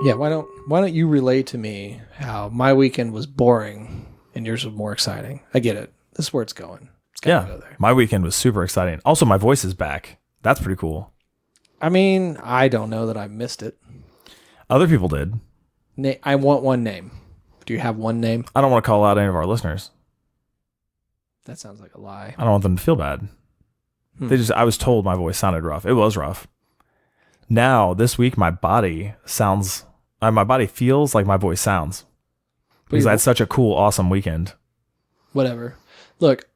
Yeah, why don't you relay to me how my weekend was boring and yours was more exciting? I get it. This is where it's going. It's gotta go there. My weekend was super exciting. Also, my voice is back. That's pretty cool. I mean, I don't know that I missed it. Other people did. I want one name. Do you have one name? I don't want to call out any of our listeners. That sounds like a lie. I don't want them to feel bad. I was told my voice sounded rough. It was rough. Now, this week, my body feels like my voice sounds. Because I had such a cool, awesome weekend. Whatever. Look,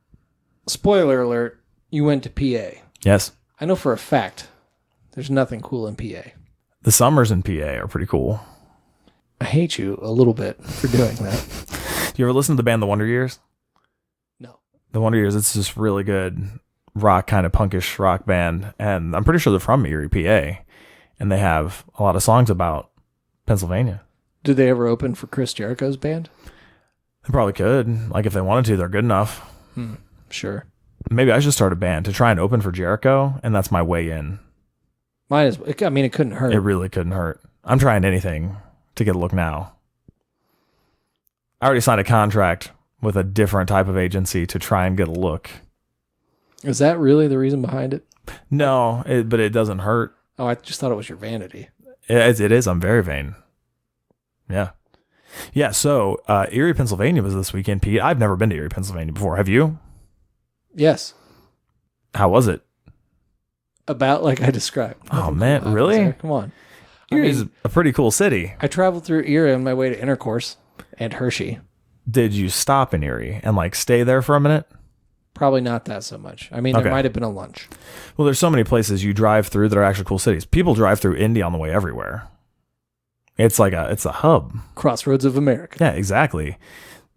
spoiler alert, you went to PA. Yes. I know for a fact there's nothing cool in PA. The summers in PA are pretty cool. I hate you a little bit for doing that. You ever listen to the band The Wonder Years? No. The Wonder Years, it's just really good rock, kind of punkish rock band. And I'm pretty sure they're from Erie, PA. And they have a lot of songs about Pennsylvania. Did they ever open for Chris Jericho's band? They probably could. Like, if they wanted to, they're good enough. Sure. Maybe I should start a band to try and open for Jericho, and that's my way in. It couldn't hurt. It really couldn't hurt. I'm trying anything to get a look now. I already signed a contract with a different type of agency to try and get a look. Is that really the reason behind it? No, but it doesn't hurt. Oh, I just thought it was your vanity. It is. I'm very vain. Yeah. Yeah, so Erie, Pennsylvania was this weekend, Pete. I've never been to Erie, Pennsylvania before. Have you? Yes. How was it? About like I described. Oh, man. Really? Come on. Erie's a pretty cool city. I traveled through Erie on my way to Intercourse and Hershey. Did you stop in Erie and like stay there for a minute? Probably not that so much. I mean, there might have been a lunch. Well, there's so many places you drive through that are actually cool cities. People drive through Indy on the way everywhere. It's a hub. Crossroads of America. Yeah, exactly.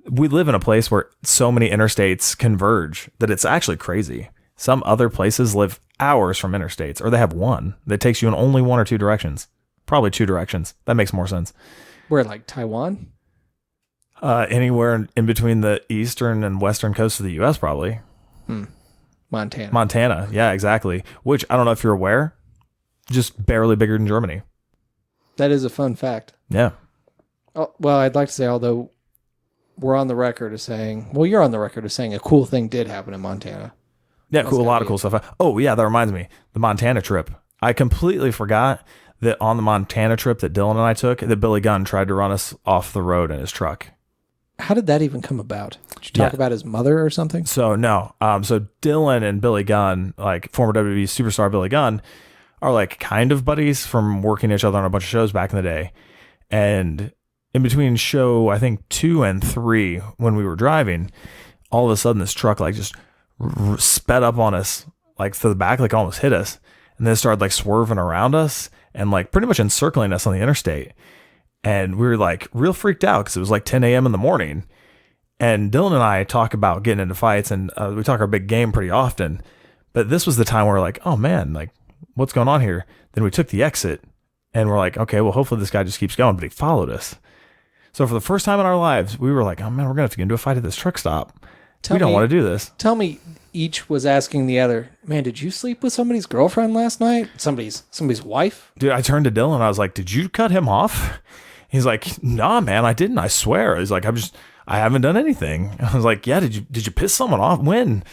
We live in a place where so many interstates converge that it's actually crazy. Some other places live hours from interstates, or they have one that takes you in only one or two directions. Probably two directions. That makes more sense. Where, like Taiwan? Anywhere in between the eastern and western coast of the U.S., probably. Montana. Yeah, exactly. Which, I don't know if you're aware, just barely bigger than Germany. That is a fun fact. Yeah. Oh, well, I'd like to say, although you're on the record of saying a cool thing did happen in Montana. Yeah, cool. A lot of cool stuff. Oh, yeah, that reminds me. The Montana trip. I completely forgot that on the Montana trip that Dylan and I took, that Billy Gunn tried to run us off the road in his truck. How did that even come about? Did you talk about his mother or something? So, no. So Dylan and Billy Gunn, like former WWE superstar Billy Gunn, are like kind of buddies from working each other on a bunch of shows back in the day. And in between show, I think 2 and 3, when we were driving, all of a sudden this truck like just sped up on us, like to the back, like almost hit us. And then it started like swerving around us and like pretty much encircling us on the interstate. And we were like real freaked out because it was like 10 a.m. in the morning. And Dylan and I talk about getting into fights, and we talk our big game pretty often. But this was the time where we're like, oh man, like what's going on here? Then we took the exit and we're like, okay, well, hopefully this guy just keeps going. But he followed us. So for the first time in our lives, we were like, oh man, we're going to have to get into a fight at this truck stop. We don't want to do this. Tell me, each was asking the other, man, did you sleep with somebody's girlfriend last night? Somebody's wife? Dude, I turned to Dylan and I was like, did you cut him off? He's like, nah, man, I didn't. I swear. He's like, I haven't done anything. I was like, yeah, did you piss someone off? When?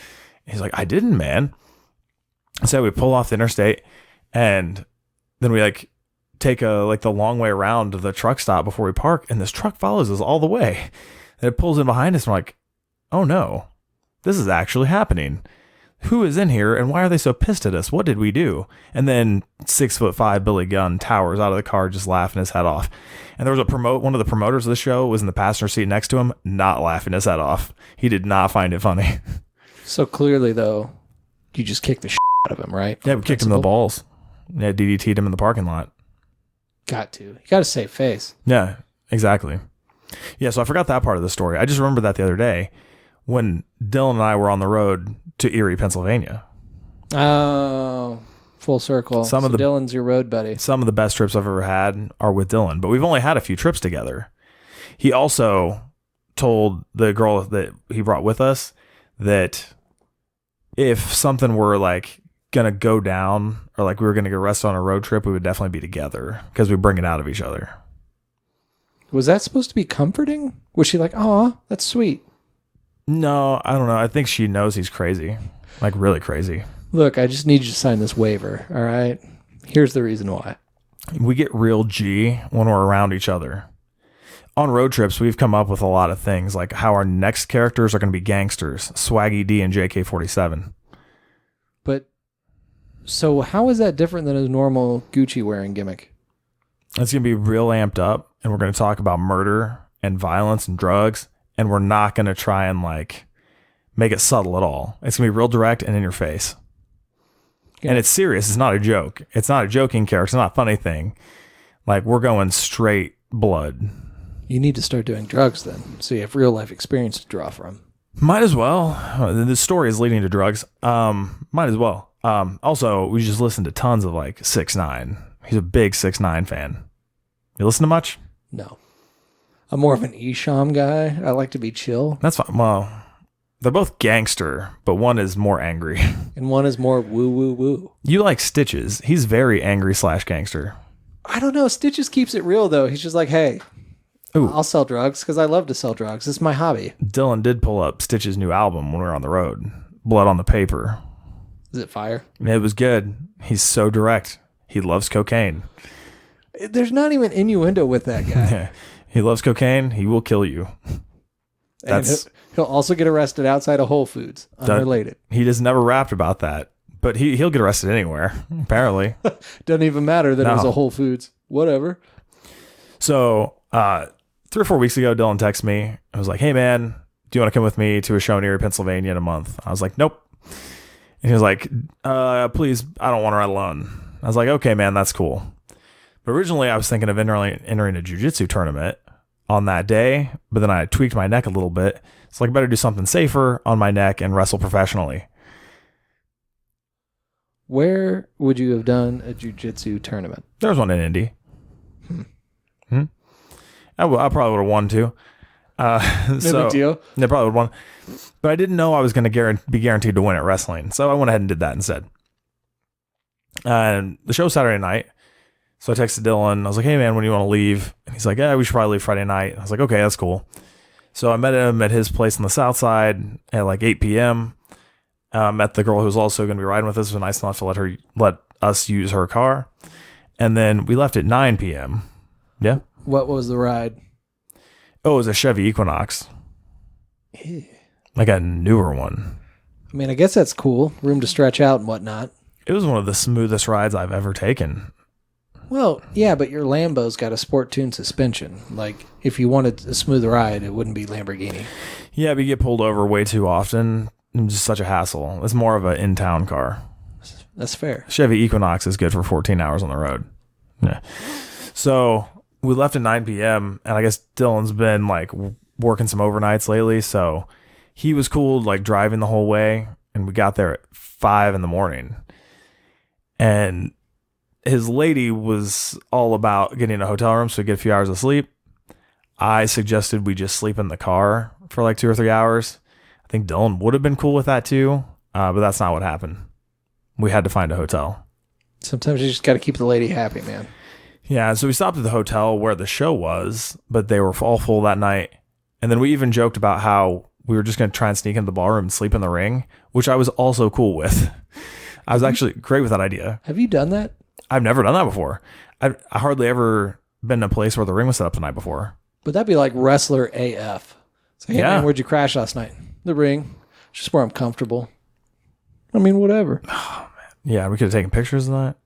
He's like, I didn't, man. So we pull off the interstate and then we like take the long way around to the truck stop before we park. And this truck follows us all the way. And it pulls in behind us. And we're like, oh no, this is actually happening. Who is in here and why are they so pissed at us? What did we do? And then 6'5" Billy Gunn towers out of the car, just laughing his head off. And there was one of the promoters of the show was in the passenger seat next to him, not laughing his head off. He did not find it funny. So clearly, though, you just kicked the shit out of him, right? Yeah, we kicked him in the balls. Yeah, DDT'd him in the parking lot. Got to. You got to save face. Yeah, exactly. Yeah, so I forgot that part of the story. I just remembered that the other day when Dylan and I were on the road to Erie, Pennsylvania. Oh, full circle. Dylan's your road buddy. Some of the best trips I've ever had are with Dylan, but we've only had a few trips together. He also told the girl that he brought with us that if something were like going to go down or like we were going to get arrested on a road trip, we would definitely be together because we bring it out of each other. Was that supposed to be comforting? Was she like, "Aw, that's sweet"? No, I don't know. I think she knows he's crazy, like really crazy. Look, I just need you to sign this waiver. All right. Here's the reason why. We get real G when we're around each other. On road trips, we've come up with a lot of things, like how our next characters are going to be gangsters, Swaggy D and JK-47. But so how is that different than a normal Gucci wearing gimmick? It's going to be real amped up, and we're going to talk about murder and violence and drugs, and we're not going to try and like make it subtle at all. It's going to be real direct and in your face. Yeah. And it's serious. It's not a joke. It's not a joking character. It's not a funny thing. Like, we're going straight blood. You need to start doing drugs then, so you have real life experience to draw from. Might as well. The story is leading to drugs. Might as well. Also, we just listened to tons of like 6ix9ine. He's a big 6ix9ine fan. You listen to much? No. I'm more of an Esham guy. I like to be chill. That's fine. Well, they're both gangster, but one is more angry. And one is more woo woo woo. You like Stitches. He's very angry / gangster. I don't know. Stitches keeps it real though. He's just like, hey, ooh, I'll sell drugs because I love to sell drugs. It's my hobby. Dylan did pull up Stitch's new album when we were on the road. Blood on the Paper. Is it fire? It was good. He's so direct. He loves cocaine. There's not even innuendo with that guy. He loves cocaine. He will kill you. And he'll also get arrested outside of Whole Foods. Unrelated. He just never rapped about that. But he'll get arrested anywhere, apparently. Doesn't even matter that it was a Whole Foods. Whatever. So 3 or 4 weeks ago, Dylan texted me. I was like, hey, man, do you want to come with me to a show in Erie, Pennsylvania in a month? I was like, nope. And he was like, please, I don't want to ride alone. I was like, okay, man, that's cool. But originally, I was thinking of entering a jiu-jitsu tournament on that day, but then I tweaked my neck a little bit. It's like, I better do something safer on my neck and wrestle professionally. Where would you have done a jiu-jitsu tournament? There was one in Indy. I probably would have won too. No big deal. I probably would have won. But I didn't know I was going to be guaranteed to win at wrestling. So I went ahead and did that instead. And the show's Saturday night. So I texted Dylan. I was like, hey, man, when do you want to leave? And he's like, yeah, we should probably leave Friday night. I was like, okay, that's cool. So I met him at his place on the south side at like 8 p.m. Met the girl who was also going to be riding with us. It was nice enough to let us use her car. And then we left at 9 p.m. Yeah. What was the ride? Oh, it was a Chevy Equinox. Ew. Like a newer one. I mean, I guess that's cool. Room to stretch out and whatnot. It was one of the smoothest rides I've ever taken. Well, yeah, but your Lambo's got a sport tune suspension. Like, if you wanted a smooth ride, it wouldn't be Lamborghini. Yeah, but you get pulled over way too often. It's just such a hassle. It's more of an in-town car. That's fair. Chevy Equinox is good for 14 hours on the road. Yeah. So we left at 9 p.m. and I guess Dylan's been like working some overnights lately. So he was cool like driving the whole way. And we got there at 5 a.m. And his lady was all about getting a hotel room so we get a few hours of sleep. I suggested we just sleep in the car for like 2 or 3 hours. I think Dylan would have been cool with that too, but that's not what happened. We had to find a hotel. Sometimes you just got to keep the lady happy, man. Yeah, so we stopped at the hotel where the show was, but they were all full that night. And then we even joked about how we were just going to try and sneak into the ballroom and sleep in the ring, which I was also cool with. I was actually great with that idea. Have you done that? I've never done that before. I hardly ever been in a place where the ring was set up the night before. But that'd be like wrestler AF. It's like, hey, man, where'd you crash last night? The ring. Just where I'm comfortable. I mean, whatever. Oh, man. Yeah, we could have taken pictures of that.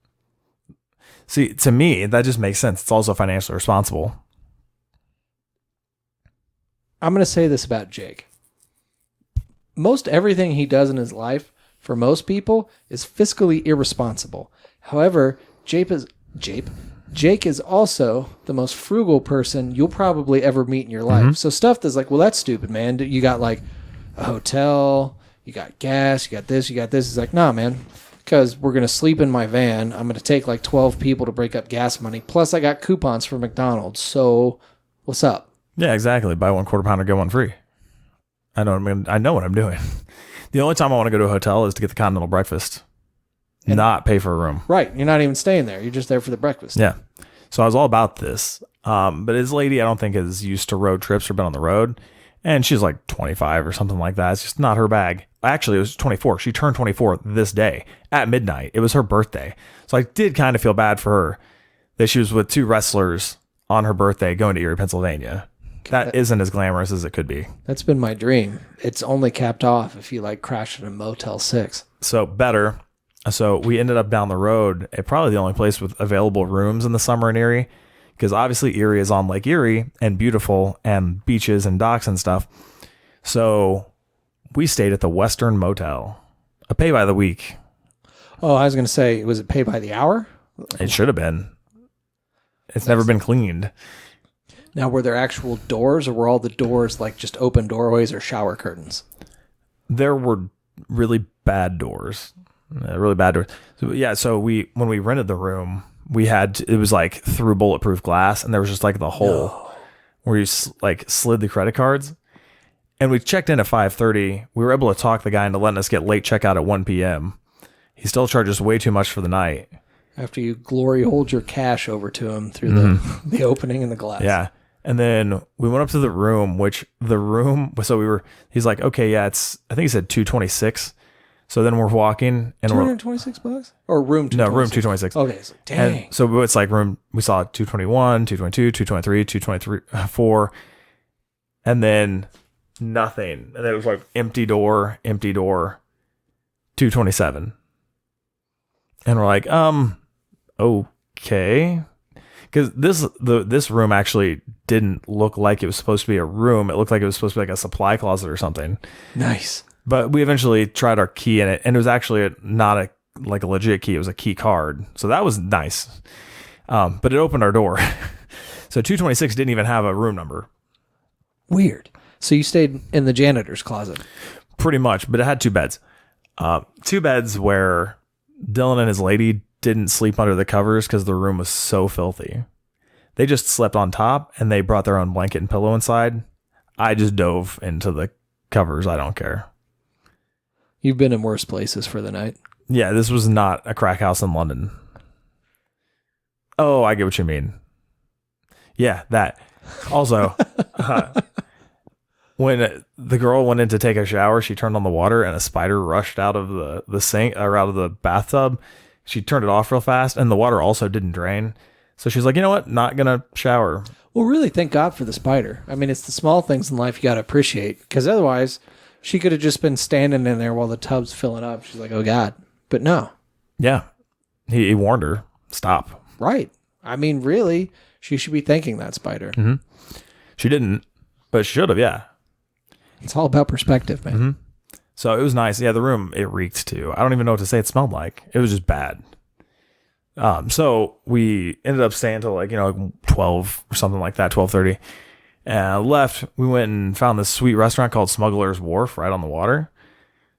See, to me, that just makes sense. It's also financially responsible. I'm going to say this about Jake. Most everything he does in his life, for most people, is fiscally irresponsible. However, Jake is also the most frugal person you'll probably ever meet in your life. Mm-hmm. So stuff that's like, well, that's stupid, man. You got like a hotel, you got gas, you got this, you got this. He's like, nah, man, because we're going to sleep in my van. I'm going to take like 12 people to break up gas money. Plus, I got coupons for McDonald's. So what's up? Yeah, exactly. Buy 1 quarter pounder, get one free. I know what I'm doing. The only time I want to go to a hotel is to get the continental breakfast. And not pay for a room. Right. You're not even staying there. You're just there for the breakfast. Yeah. So I was all about this. But his lady, I don't think is used to road trips or been on the road. And she's like 25 or something like that. It's just not her bag. Actually, it was 24. She turned 24 this day at midnight. It was her birthday. So I did kind of feel bad for her that she was with 2 wrestlers on her birthday going to Erie, Pennsylvania. That isn't as glamorous as it could be. That's been my dream. It's only capped off if you like crash at a Motel 6. So better. So we ended up down the road at probably the only place with available rooms in the summer in Erie. Because obviously Erie is on Lake Erie and beautiful and beaches and docks and stuff. So we stayed at the Western Motel, a pay by the week. Oh, I was going to say, was it pay by the hour? It should have been. It's never been cleaned. Now, were there actual doors or were all the doors like just open doorways or shower curtains? There were really bad doors. Really bad doors. So, yeah, so when we rented the room, it was like through bulletproof glass, and there was just like the hole where you like slid the credit cards. And we checked in at 5:30. We were able to talk the guy into letting us get late checkout at 1 p.m. He still charges way too much for the night. After you glory hold your cash over to him through the opening in the glass. Yeah. And then we went up to the room, he's like, okay, yeah, I think he said 226. So then we're walking and $226 or room 226? No, room 226. Okay, so dang. And so it's like we saw 221, 222, 223, 224, and then nothing. And then it was like empty door, 227. And we're like, okay. Because this room actually didn't look like it was supposed to be a room. It looked like it was supposed to be like a supply closet or something. Nice. But we eventually tried our key in it, and it was actually not a legit key. It was a key card. So that was nice. But it opened our door. So 226 didn't even have a room number. Weird. So you stayed in the janitor's closet? Pretty much, but it had 2 beds. 2 beds where Dylan and his lady didn't sleep under the covers because the room was so filthy. They just slept on top, and they brought their own blanket and pillow inside. I just dove into the covers. I don't care. You've been in worse places for the night. Yeah, this was not a crack house in London. Oh, I get what you mean. Yeah, that. Also, when the girl went in to take a shower, she turned on the water and a spider rushed out of the sink or out of the bathtub. She turned it off real fast, and the water also didn't drain. So she's like, you know what? Not going to shower. Well, really, thank God for the spider. I mean, it's the small things in life you got to appreciate, because otherwise she could have just been standing in there while the tub's filling up. She's like, oh, God. But no. Yeah. He warned her. Stop. Right. I mean, really, she should be thanking that spider. Mm-hmm. She didn't, but she should have, yeah. It's all about perspective, man. Mm-hmm. So it was nice. Yeah, the room, it reeked too. I don't even know what to say it smelled like. It was just bad. So we ended up staying till 12 or something like that, 12:30. Left. We went and found this sweet restaurant called Smuggler's Wharf right on the water.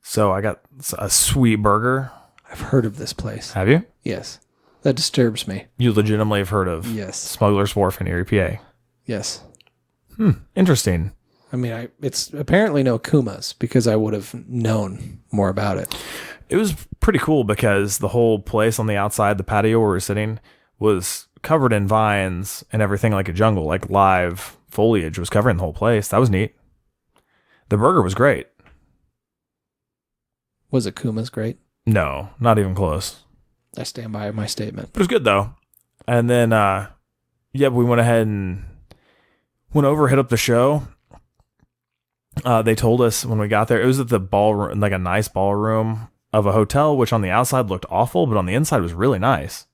So I got a sweet burger. I've heard of this place. Have you? Yes. That disturbs me. You legitimately have heard of Smuggler's Wharf in Erie, PA? Yes. Interesting. I mean, it's apparently no Kumas because I would have known more about it. It was pretty cool because the whole place on the outside, the patio where we were sitting, was covered in vines and everything like a jungle, like live foliage was covering the whole place. That was neat. The burger was great. Was it Kuma's great? No, not even close. I stand by my statement. But it was good though. And then, we went ahead and went over, hit up the show. They told us when we got there, it was at the ballroom, like a nice ballroom of a hotel, which on the outside looked awful, but on the inside was really nice.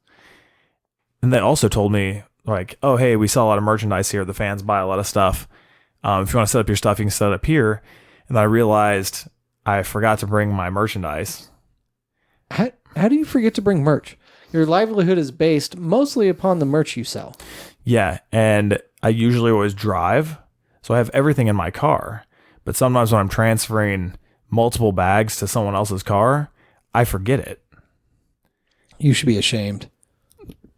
And they also told me, like, oh, hey, we sell a lot of merchandise here. The fans buy a lot of stuff. If you want to set up your stuff, you can set it up here. And I realized I forgot to bring my merchandise. How do you forget to bring merch? Your livelihood is based mostly upon the merch you sell. Yeah, and I usually always drive, so I have everything in my car. But sometimes when I'm transferring multiple bags to someone else's car, I forget it. You should be ashamed.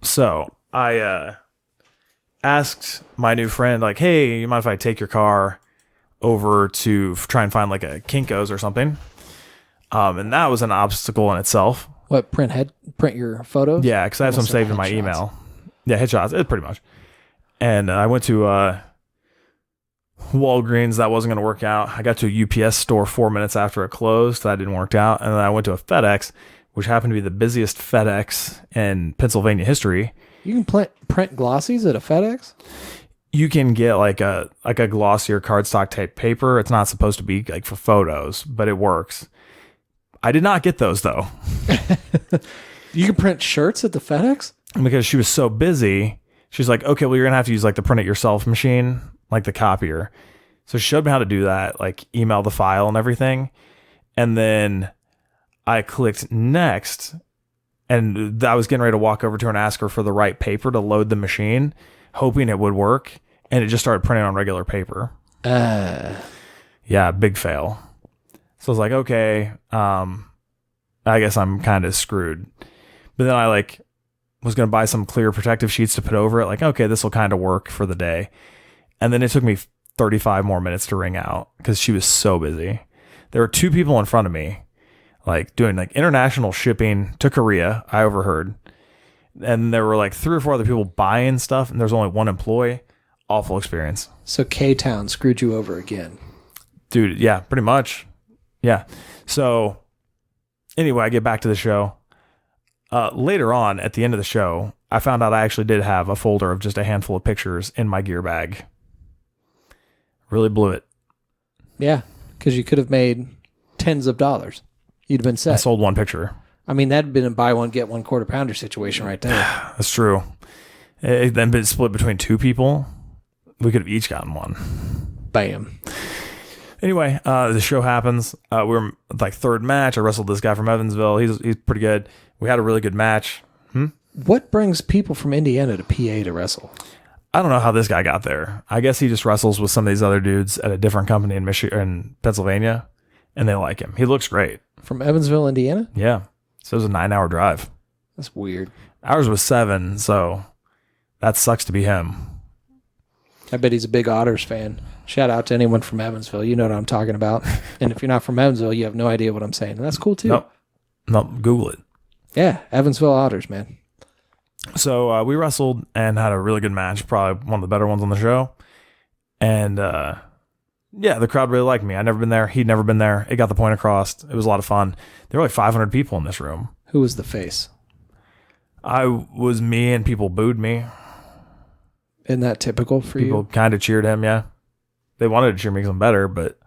So I asked my new friend, like, hey, you mind if I take your car over to try and find like a Kinko's or something? And that was an obstacle in itself. What, print your photos? Yeah, because I have some saved in my email. Yeah, headshots, pretty much. And I went to Walgreens. That wasn't going to work out. I got to a UPS store 4 minutes after it closed. That didn't work out. And then I went to a FedEx, which happened to be the busiest FedEx in Pennsylvania history. You can print glossies at a FedEx? You can get like a glossier cardstock type paper. It's not supposed to be like for photos, but it works. I did not get those though. You can print shirts at the FedEx? Because she was so busy. She's like, okay, well, you're going to have to use like the print it yourself machine, like the copier. So she showed me how to do that, like email the file and everything. And then I clicked next, and I was getting ready to walk over to her and ask her for the right paper to load the machine, hoping it would work. And it just started printing on regular paper. Yeah, big fail. So I was like, okay, I guess I'm kind of screwed. But then I like was going to buy some clear protective sheets to put over it. Like, okay, this will kind of work for the day. And then it took me 35 more minutes to ring out because she was so busy. There were 2 people in front of me, like doing like international shipping to Korea. I overheard. And there were like 3 or 4 other people buying stuff, and there's only 1 employee. Awful experience. So K-Town screwed you over again. Dude, yeah, pretty much. Yeah. So anyway, I get back to the show. Later on, at the end of the show, I found out I actually did have a folder of just a handful of pictures in my gear bag. Really blew it. Yeah, because you could have made tens of dollars. You'd have been set. I sold 1 picture. I mean, that'd been a buy one, get one quarter pounder situation right there. That's true. It then been split between 2 people. We could have each gotten 1. Bam. Anyway, the show happens. We were like 3rd match. I wrestled this guy from Evansville. He's pretty good. We had a really good match. What brings people from Indiana to PA to wrestle? I don't know how this guy got there. I guess he just wrestles with some of these other dudes at a different company in in Pennsylvania, and they like him. He looks great. From Evansville, Indiana? Yeah. So it was a 9-hour drive. That's weird. Ours was 7, so that sucks to be him. I bet he's a big Otters fan. Shout out to anyone from Evansville. You know what I'm talking about. And if you're not from Evansville, you have no idea what I'm saying. And that's cool too. Nope. Google it. Yeah, Evansville Otters, man. So we wrestled and had a really good match. Probably one of the better ones on the show. And yeah, the crowd really liked me. I'd never been there. He'd never been there. It got the point across. It was a lot of fun. There were like 500 people in this room. Who was the face? I was me, and people booed me. Isn't that typical for People you? kind of cheered him, yeah. They wanted to cheer me because I'm better, but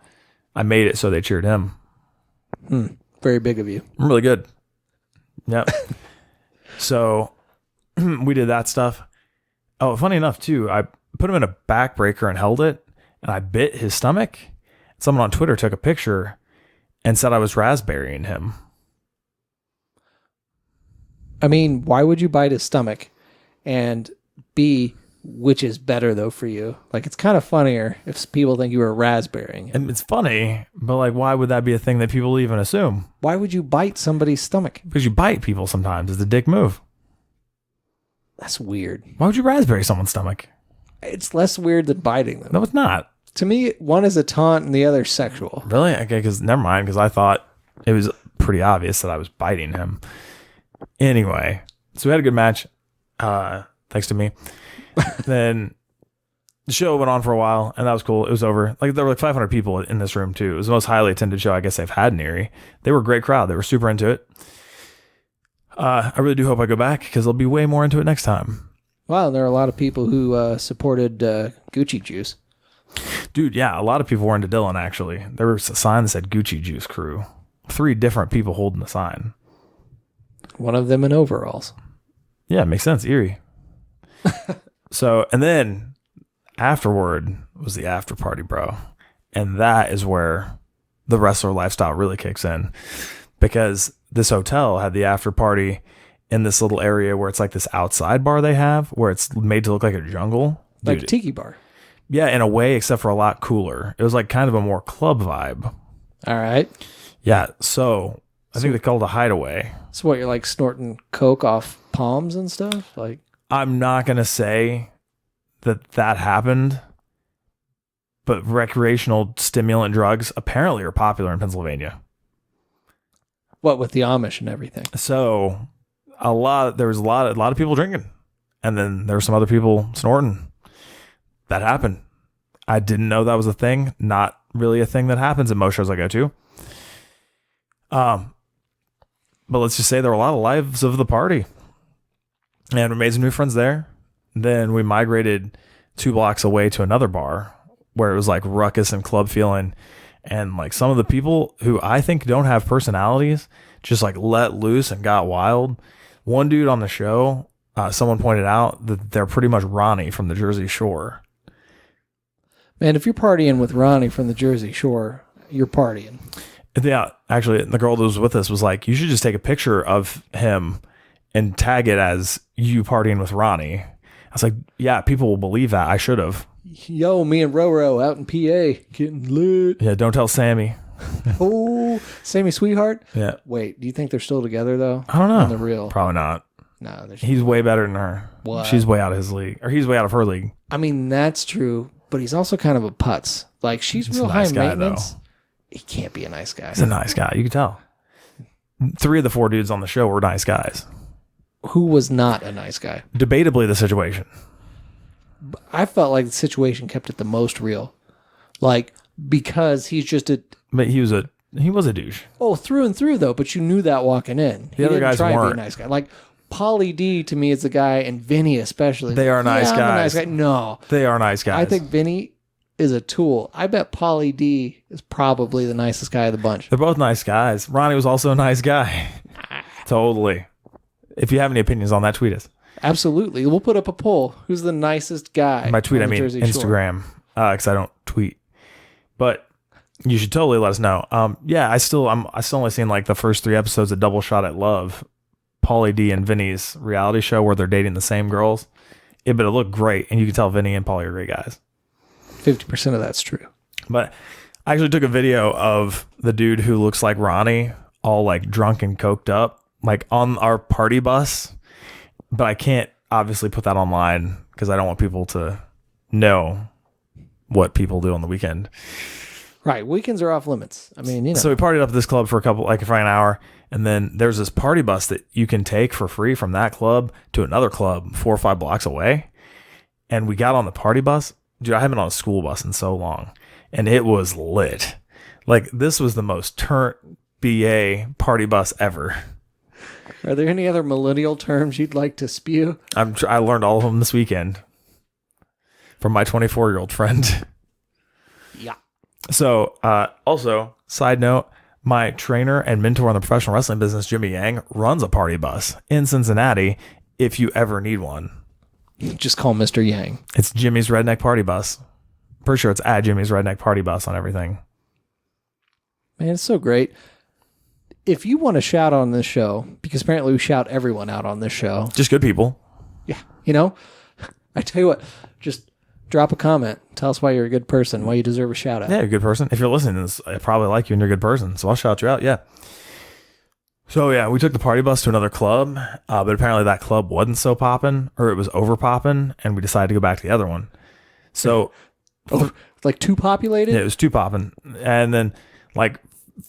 I made it so they cheered him. Very big of you. I'm really good. Yep. So we did that stuff. Oh, funny enough, too, I put him in a backbreaker and held it, and I bit his stomach. Someone on Twitter took a picture and said I was raspberrying him. I mean, why would you bite his stomach? And B, which is better though for you? Like, it's kind of funnier if people think you were raspberrying. And it's funny, but like, why would that be a thing that people even assume? Why would you bite somebody's stomach? Because you bite people sometimes. It's a dick move. That's weird. Why would you raspberry someone's stomach? It's less weird than biting them. No, it's not. To me, one is a taunt and the other sexual. Really? Okay, because never mind, because I thought it was pretty obvious that I was biting him. Anyway, so we had a good match, thanks to me. Then the show went on for a while, and that was cool. It was over. Like, there were like 500 people in this room, too. It was the most highly attended show I guess they've had in Erie. They were a great crowd. They were super into it. I really do hope I go back, because they'll be way more into it next time. Wow, there are a lot of people who supported Gucci Juice. Dude, yeah, a lot of people were into Dylan, actually. There was a sign that said Gucci Juice Crew. 3 different people holding the sign. One of them in overalls. Yeah, it makes sense. Erie. So, and then afterward was the after party, bro. And that is where the wrestler lifestyle really kicks in, because this hotel had the after party in this little area where it's like this outside bar they have, where it's made to look like a jungle. Like Dude, a tiki bar. yeah, in a way, except for a lot cooler. It was like kind of a more club vibe. All right. Yeah, so I think they called it a hideaway. So what, you're like snorting coke off palms and stuff? Like, I'm not going to say that happened, but recreational stimulant drugs apparently are popular in Pennsylvania. what with the Amish and everything? So there was a lot of people drinking, and then there were some other people snorting. that happened. I didn't know that was a thing. Not really a thing that happens in most shows I go to. But let's just say there were a lot of lives of the party. And we made some new friends there. Then we migrated 2 blocks away to another bar where it was like ruckus and club feeling. And like some of the people who I think don't have personalities just like let loose and got wild. One dude on the show, someone pointed out that they're pretty much Ronnie from the Jersey Shore. Man, if you're partying with Ronnie from the Jersey Shore, you're partying. Yeah, actually, the girl that was with us was like, you should just take a picture of him and tag it as you partying with Ronnie. I was like, yeah, people will believe that. I should have. Yo, me and Roro out in PA getting lit. Yeah, don't tell Sammy. Oh, Sammy Sweetheart? Yeah. Wait, do you think they're still together, though? I don't know. On the real? Probably not. No. He's way better than her. What? She's way out of his league. Or he's way out of her league. I mean, that's true, but he's also kind of a putz. Like, she's He's real a nice high guy, maintenance. though. He can't be a nice guy. He's a nice guy. You can tell. 3 of the 4 dudes on the show were nice guys. Who was not a nice guy? Debatably the situation. I felt like the situation kept it the most real. Like, because he's just a... But he was a douche. Oh, through and through, though, but you knew that walking in. The other guys try to weren't. be a nice guy. Like, Pauly D, to me, is the guy, and Vinny especially. They are nice I'm a guys. nice guy. No. They are nice guys. I think Vinny is a tool. I bet Pauly D is probably the nicest guy of the bunch. They're both nice guys. Ronnie was also a nice guy. Totally. If you have any opinions on that, tweet us. Absolutely. We'll put up a poll. Who's the nicest guy? By tweet, on I the mean Jersey Shore? Instagram, because I don't tweet. But you should totally let us know. Yeah, I still only seen like the first 3 episodes of Double Shot at Love, Pauly D and Vinny's reality show where they're dating the same girls. But it looked great, and you can tell Vinny and Pauly are great guys. 50% of that's true. But I actually took a video of the dude who looks like Ronnie, all like drunk and coked up, like on our party bus. But I can't obviously put that online because I don't want people to know what people do on the weekend. Right. Weekends are off limits. I mean, you know. So we partied up at this club for an hour. And then there's this party bus that you can take for free from that club to another club 4 or 5 blocks away. And we got on the party bus. Dude, I haven't been on a school bus in so long. And it was lit. Like, this was the most turnt BA party bus ever. Are there any other millennial terms you'd like to spew? I learned all of them this weekend from my 24-year-old friend. Yeah. So, also, side note, my trainer and mentor in the professional wrestling business, Jimmy Yang, runs a party bus in Cincinnati if you ever need one. Just call Mr. Yang. It's Jimmy's Redneck Party Bus. Pretty sure it's at Jimmy's Redneck Party Bus on everything. Man, it's so great. If you want to shout on this show, because apparently we shout everyone out on this show. Just good people. Yeah. You know, I tell you what, just drop a comment. Tell us why you're a good person, why you deserve a shout out. Yeah, you're a good person. If you're listening to this, I probably like you and you're a good person. So I'll shout you out. Yeah. So yeah, we took the party bus to another club, but apparently that club wasn't so popping, or it was over popping, and we decided to go back to the other one. So, like too populated? Yeah, it was too popping, and then like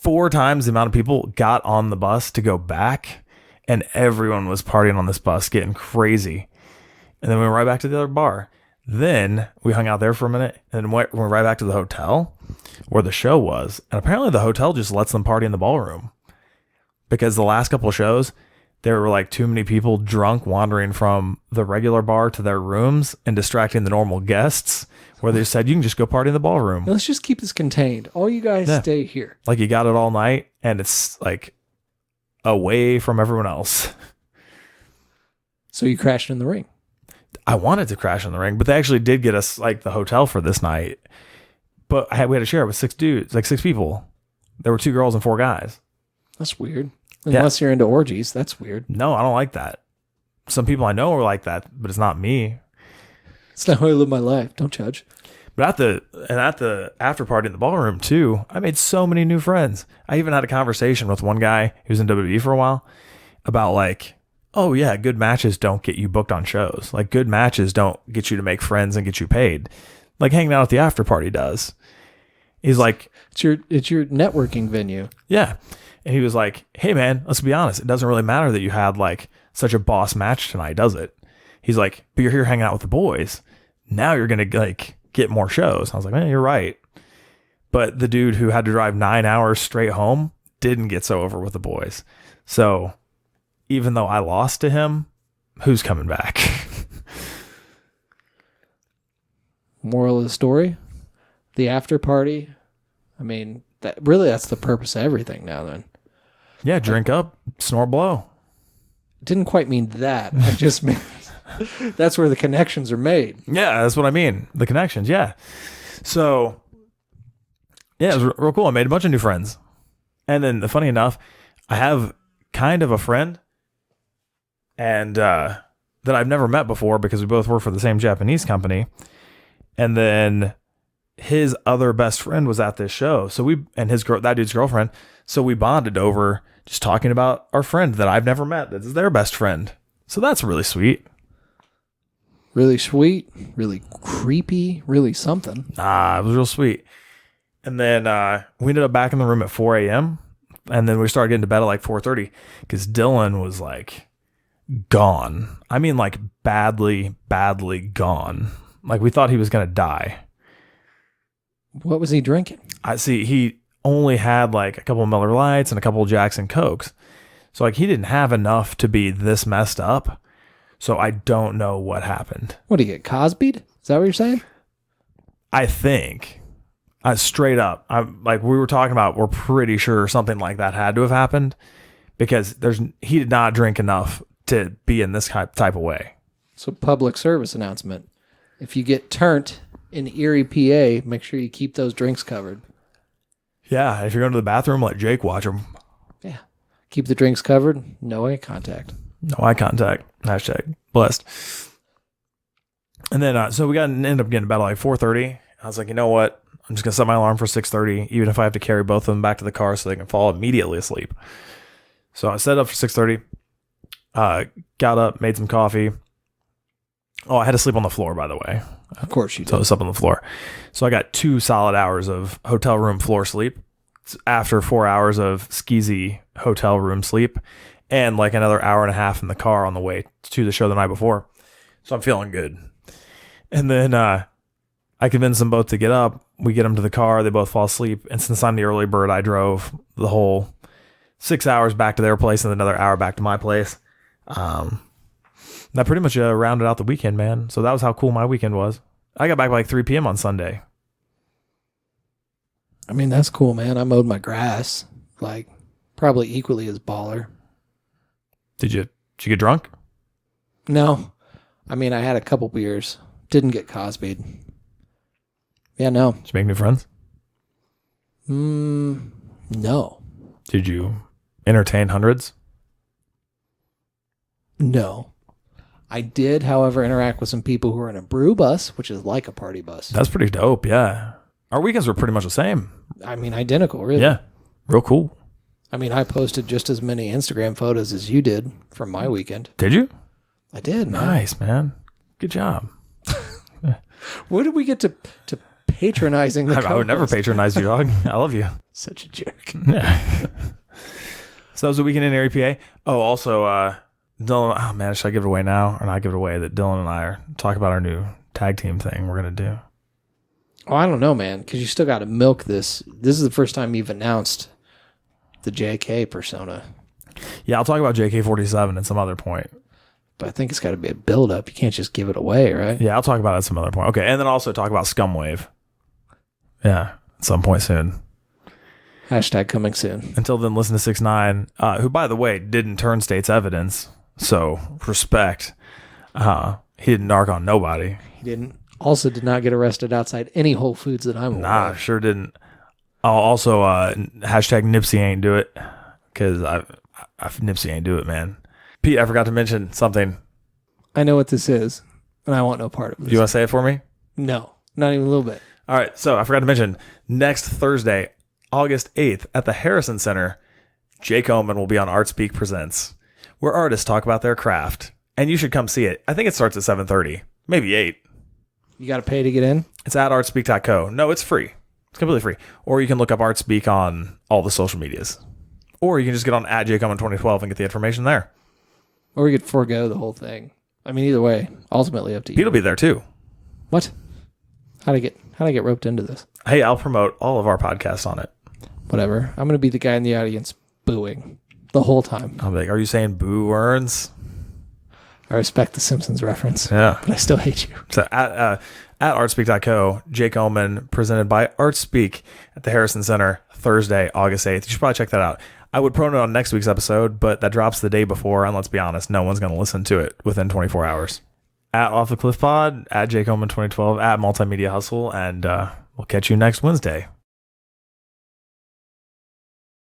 4 times the amount of people got on the bus to go back, and everyone was partying on this bus, getting crazy. And then we went right back to the other bar. Then we hung out there for a minute, and then went right back to the hotel where the show was. And apparently the hotel just lets them party in the ballroom. Because the last couple of shows, there were like too many people drunk wandering from the regular bar to their rooms and distracting the normal guests, where they said, you can just go party in the ballroom. Let's just keep this contained. All you guys stay here. Like you got it all night, and it's like away from everyone else. So you crashed in the ring. I wanted to crash in the ring, but they actually did get us like the hotel for this night. But we had to share it with 6 dudes, like 6 people. There were 2 girls and 4 guys. That's weird. Unless you're into orgies, that's weird. No, I don't like that. Some people I know are like that, but it's not me. It's not how I live my life. Don't judge. But at the after party in the ballroom too, I made so many new friends. I even had a conversation with one guy who was in WWE for a while about like, oh yeah, good matches don't get you booked on shows. Like good matches don't get you to make friends and get you paid. Like hanging out at the after party does. He's like, it's your networking venue. Yeah. And he was like, hey man, let's be honest. It doesn't really matter that you had like such a boss match tonight, does it? He's like, but you're here hanging out with the boys. now you're going to like get more shows. I was like, man, you're right. But the dude who had to drive 9 hours straight home didn't get so over with the boys. So even though I lost to him, who's coming back? Moral of the story, the after party. I mean, that's the purpose of everything now then. Yeah, drink up, snore, blow. Didn't quite mean that. I just meant that's where the connections are made. Yeah, that's what I mean. The connections, yeah. So, yeah, it was real cool. I made a bunch of new friends. And then, funny enough, I have kind of a friend and that I've never met before because we both work for the same Japanese company. And then his other best friend was at this show. So that dude's girlfriend. So we bonded over just talking about our friend that I've never met. That's their best friend. So that's really sweet. Really sweet, really creepy, really something. It was real sweet. And then we ended up back in the room at 4 a.m. And then we started getting to bed at like 4:30 because Dylan was like gone. I mean, like badly, badly gone. Like we thought he was going to die. What was he drinking? I see. He only had like a couple of Miller Lights and a couple of Jackson Cokes. So like he didn't have enough to be this messed up. So I don't know what happened. What, did he get Cosby'd? Is that what you're saying? I think. Straight up. Like we were talking about, we're pretty sure something like that had to have happened because he did not drink enough to be in this type of way. So public service announcement. If you get turnt in Erie, PA, make sure you keep those drinks covered. Yeah, if you're going to the bathroom, let Jake watch them. Yeah. Keep the drinks covered. No eye contact. No eye contact. Hashtag blessed. And then, so we ended up getting to bed at like 4:30. I was like, you know what? I'm just going to set my alarm for 6:30, even if I have to carry both of them back to the car so they can fall immediately asleep. So I set up for 6:30, got up, made some coffee. Oh, I had to sleep on the floor, by the way. Of course you did. So I was up on the floor. So I got 2 solid hours of hotel room floor sleep after 4 hours of skeezy hotel room sleep and like another hour and a half in the car on the way to the show the night before. So I'm feeling good. And then I convinced them both to get up. We get them to the car. They both fall asleep. And since I'm the early bird, I drove the whole 6 hours back to their place and another hour back to my place. That pretty much rounded out the weekend, man. So that was how cool my weekend was. I got back by like 3 p.m. on Sunday. I mean, that's cool, man. I mowed my grass, like probably equally as baller. Did you get drunk? No. I mean, I had a couple beers. Didn't get Cosby'd. Yeah, no. Did you make new friends? No. Did you entertain hundreds? No. I did, however, interact with some people who are in a brew bus, which is like a party bus. That's pretty dope, yeah. Our weekends were pretty much the same. I mean, identical, really. Yeah, real cool. I mean, I posted just as many Instagram photos as you did from my weekend. Did you? I did, man. Nice, man. Good job. Where did we get to patronizing the I would never patronize you, dog. I love you. Such a jerk. Yeah. So that was the weekend in Erie, PA. Oh, also, Dylan, oh man, should I give it away now or not give it away that Dylan and I are talking about our new tag team thing we're going to do? Oh, I don't know, man, because you still got to milk this. This is the first time you've announced the JK persona. Yeah, I'll talk about JK47 at some other point. But I think it's got to be a build-up. You can't just give it away, right? Yeah, I'll talk about it at some other point. Okay, and then also talk about Scumwave. Yeah, at some point soon. Hashtag coming soon. Until then, listen to 6ix9ine, who, by the way, didn't turn state's evidence. So, respect. He didn't narc on nobody. He didn't. Also did not get arrested outside any Whole Foods that I'm aware of. Sure didn't. I'll also, hashtag Nipsey ain't do it. Because Nipsey ain't do it, man. Pete, I forgot to mention something. I know what this is, and I want no part of this. Do you want to say it for me? No, not even a little bit. All right, so I forgot to mention, next Thursday, August 8th, at the Harrison Center, Jake Oman will be on Art Speak Presents, where artists talk about their craft. And you should come see it. I think it starts at 7:30, maybe 8. You got to pay to get in? It's at artspeak.co. No, it's free. It's completely free. Or you can look up Art Speak on all the social medias. Or you can just get on at Jake Oman 2012 and get the information there. Or you could forego the whole thing. I mean, either way, ultimately up to you. Pete'll be there too. What? How'd I get roped into this? Hey, I'll promote all of our podcasts on it. Whatever. I'm going to be the guy in the audience booing the whole time. I'll be like, are you saying boo earns? I respect the Simpsons reference. Yeah. But I still hate you. So at artspeak.co, Jake Oman, presented by Artspeak at the Harrison Center, Thursday, August 8th. You should probably check that out. I would promote it on next week's episode, but that drops the day before, and let's be honest, no one's going to listen to it within 24 hours. At Off the Cliff Pod, at Jake Oman 2012, at Multimedia Hustle, and we'll catch you next Wednesday.